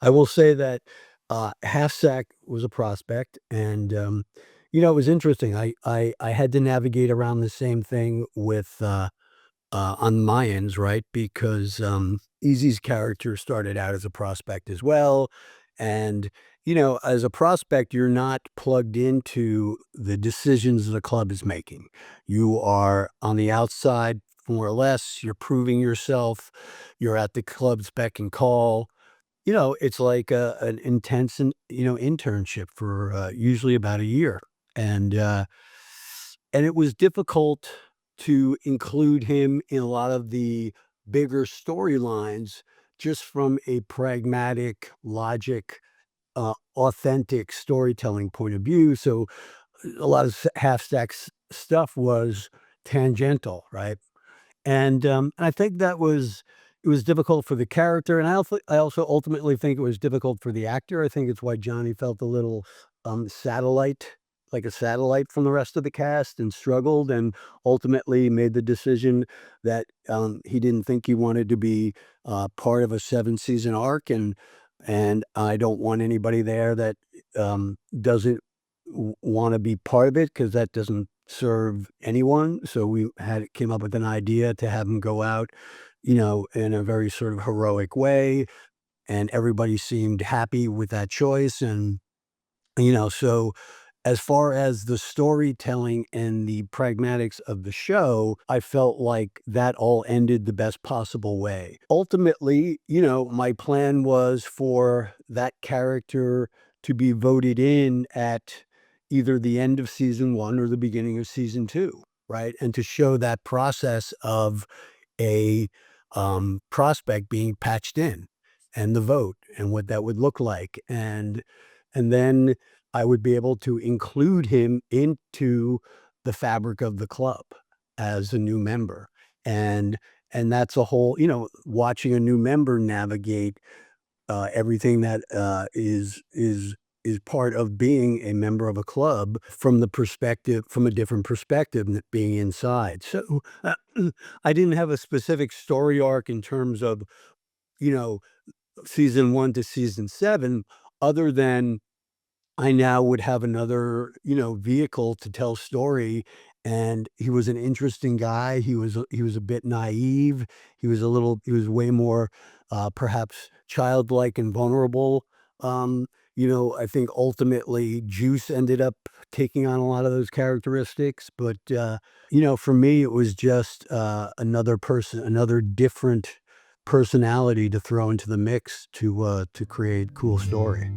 I will say that, Half Sack was a prospect, and, it was interesting. I had to navigate around the same thing with, on my ends, right? Because, Easy's character started out as a prospect as well, and, as a prospect, you're not plugged into the decisions the club is making. You are on the outside, more or less, you're proving yourself, you're at the club's beck and call. It's like an intense internship for, usually about a year, and, uh and it was difficult to include him in a lot of the bigger storylines just from a pragmatic, logic, authentic storytelling point of view. So a lot of Half Stacks stuff was tangential, right? And I think it was difficult for the character, and I also ultimately think it was difficult for the actor. I think it's why Johnny felt a little, satellite like a satellite from the rest of the cast and struggled and ultimately made the decision that, he didn't think he wanted to be, part of a seven-season arc, and I don't want anybody there that, doesn't wanna be part of it because that doesn't serve anyone. So we came up with an idea to have him go out, in a very sort of heroic way, and everybody seemed happy with that choice. And so as far as the storytelling and the pragmatics of the show, I felt like that all ended the best possible way. Ultimately, my plan was for that character to be voted in at either the end of season one or the beginning of season two, right? And to show that process of a prospect being patched in and the vote and what that would look like. And then I would be able to include him into the fabric of the club as a new member. And and that's a whole, watching a new member navigate everything that is part of being a member of a club from a different perspective than being inside. So I didn't have a specific story arc in terms of, you know, season one to season seven, other than I now would have another, vehicle to tell story, and he was an interesting guy. He was a bit naive. He was way more, perhaps childlike and vulnerable. I think ultimately Juice ended up taking on a lot of those characteristics, but, for me, it was just, another person, another different personality to throw into the mix to create cool story.